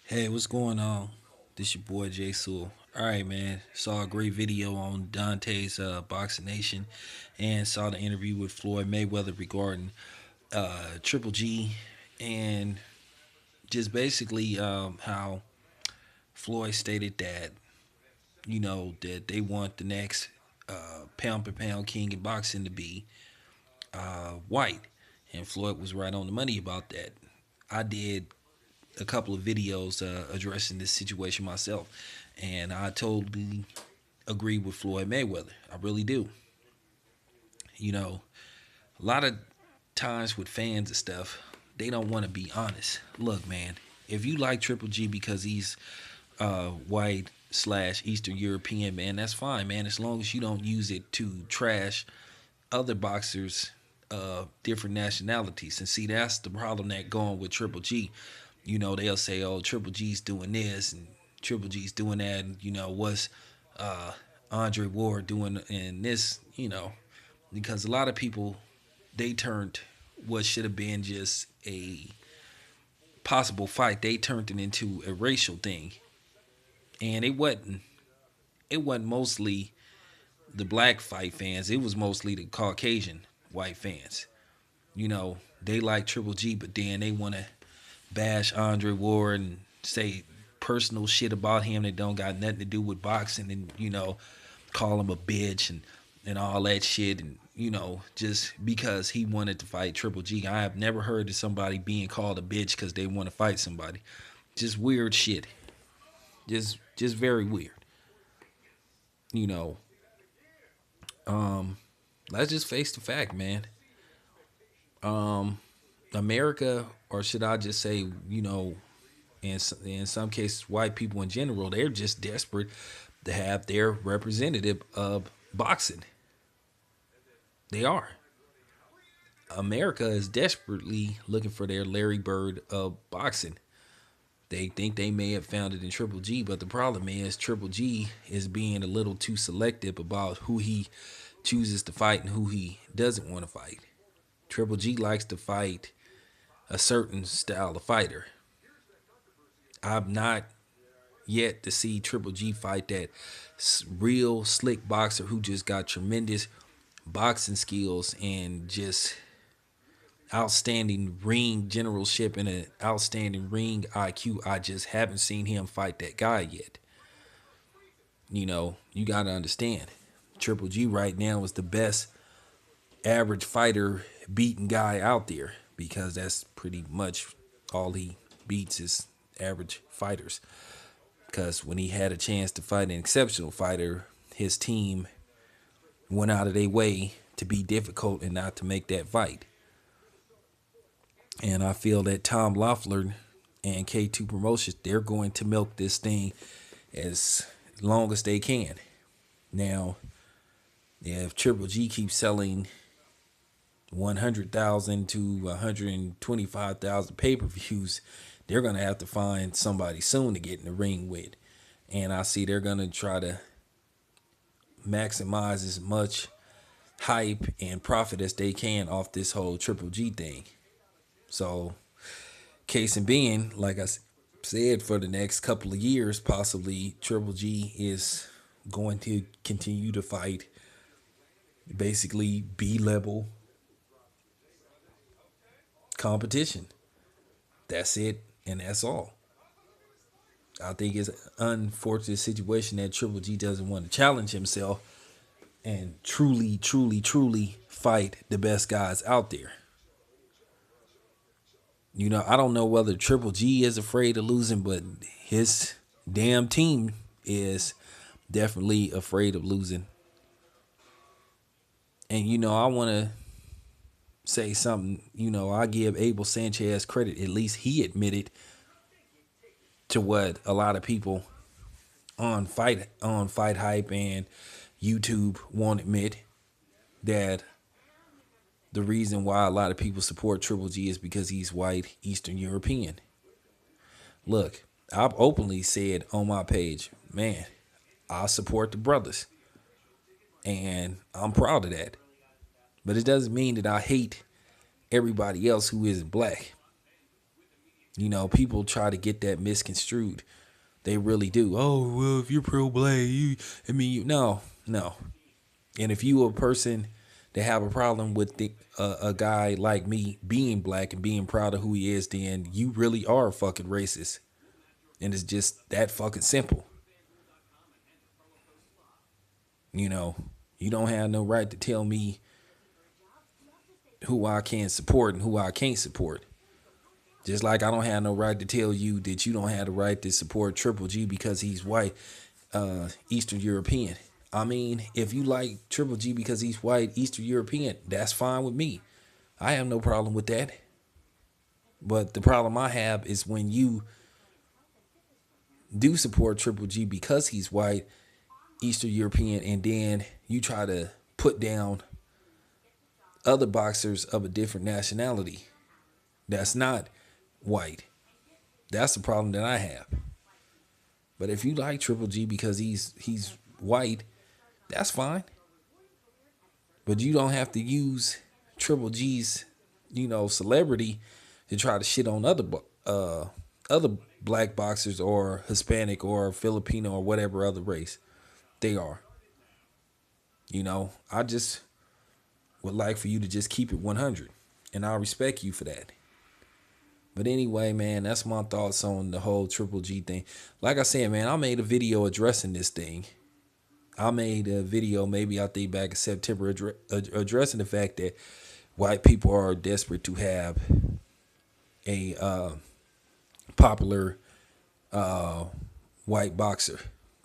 Hey, what's going on? This your boy Jay Sewell. All right, man. Saw a great video on Dante's Boxing Nation, and saw the interview with Floyd Mayweather regarding Triple G, and just basically how Floyd stated that that they want the next pound per pound king in boxing to be white, and Floyd was right on the money about that. I did a couple of videos addressing this situation myself, and I totally agree with Floyd Mayweather. I really do. You know, a lot of times with fans and stuff, they don't want to be honest. Look, man, if you like Triple G because he's white slash Eastern European, man, that's fine, man. As long as you don't use it to trash other boxers different nationalities. And see, that's the problem that going with Triple G. They'll say, "Oh, Triple G's doing this and Triple G's doing that." And what's uh, Andre Ward doing in this? Because a lot of people they turned what should have been just a possible fight. They turned it into a racial thing, and it wasn't. It wasn't mostly the black fight fans. It was mostly the Caucasian white fans. They like Triple G, but then they want to bash Andre Ward and say personal shit about him that don't got nothing to do with boxing, and call him a bitch and all that shit, and just because he wanted to fight Triple G. I have never heard of somebody being called a bitch because they want to fight somebody. Just weird shit. Just very weird. You know, um, let's just face the fact, man. Um, America, or should I just say, in some cases, white people in general, they're just desperate to have their representative of boxing. They are. America is desperately looking for their Larry Bird of boxing. They think they may have found it in Triple G, but the problem is Triple G is being a little too selective about who he chooses to fight and who he doesn't want to fight. Triple G likes to fight a certain style of fighter. I've not yet to see Triple G fight that real slick boxer who just got tremendous boxing skills and just outstanding ring generalship and an outstanding ring IQ. I just haven't seen him fight that guy yet. You got to understand. Triple G right now is the best average fighter beating guy out there because that's pretty much all he beats is average fighters. Because when he had a chance to fight an exceptional fighter, his team went out of their way to be difficult and not to make that fight. And I feel that Tom Loeffler and K2 Promotions, they're going to milk this thing as long as they can. Now, if Triple G keeps selling 100,000 to 125,000 pay-per-views, they're going to have to find somebody soon to get in the ring with. And I see they're going to try to maximize as much hype and profit as they can off this whole Triple G thing. So, case in being, like I said, for the next couple of years, possibly Triple G is going to continue to fight basically B-level competition. That's it, and that's all. I think it's an unfortunate situation that Triple G doesn't want to challenge himself and truly, truly, truly fight the best guys out there. I don't know whether Triple G is afraid of losing, but his damn team is definitely afraid of losing. And I want to say something. I give Abel Sanchez credit. At least he admitted to what a lot of people on Fight Hype and YouTube won't admit, that the reason why a lot of people support Triple G is because he's white, Eastern European. Look, I've openly said on my page, man, I support the brothers, and I'm proud of that. But it doesn't mean that I hate everybody else who isn't black. People try to get that misconstrued. They really do. Oh, well, if you're pro black, no, no. And if you a person that have a problem with a guy like me being black and being proud of who he is, then you really are a fucking racist. And it's just that fucking simple. You know, you don't have no right to tell me who I can support and who I can't support. Just like I don't have no right to tell you that you don't have the right to support Triple G because he's white, Eastern European. I mean, if you like Triple G because he's white, Eastern European, that's fine with me. I have no problem with that. But the problem I have is when you do support Triple G because he's white, Eastern European, and then you try to put down other boxers of a different nationality that's not white. That's the problem that I have. But if you like Triple G because he's white, that's fine. But you don't have to use Triple G's, celebrity to try to shit on other black boxers or Hispanic or Filipino or whatever other race they are. I just would like for you to just keep it 100, and I respect you for that. But anyway, man, that's my thoughts on the whole Triple G thing. Like I said, man, I made a video addressing this thing. I made a video, maybe I think back in September, addressing the fact that white people are desperate to have a popular white boxer.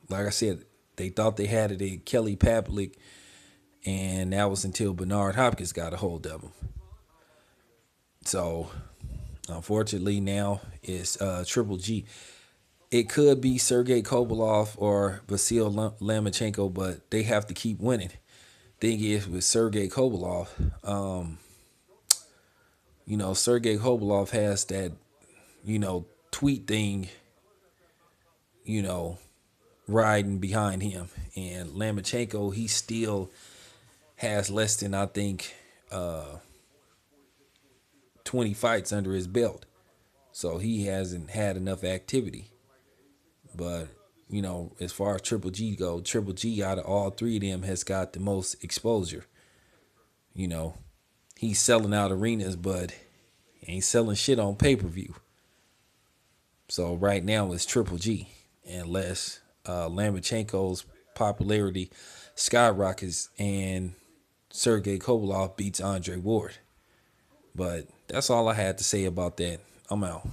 Like I said, they thought they had it in Kelly Pavlik, and that was until Bernard Hopkins got a hold of him. So, unfortunately, now it's Triple G. It could be Sergey Kovalov or Vasil Lomachenko, but they have to keep winning. Thing is, with Sergey Kovalov, Sergey Kovalov has that, tweet thing, you know, riding behind him. And Lomachenko, he still has less than, I think, 20 fights under his belt. So he hasn't had enough activity. But, as far as Triple G go, Triple G out of all three of them has got the most exposure. He's selling out arenas, but ain't selling shit on pay-per-view. So right now it's Triple G, unless Lomachenko's popularity skyrockets and Sergey Kovalov beats Andre Ward. But that's all I had to say about that. I'm out.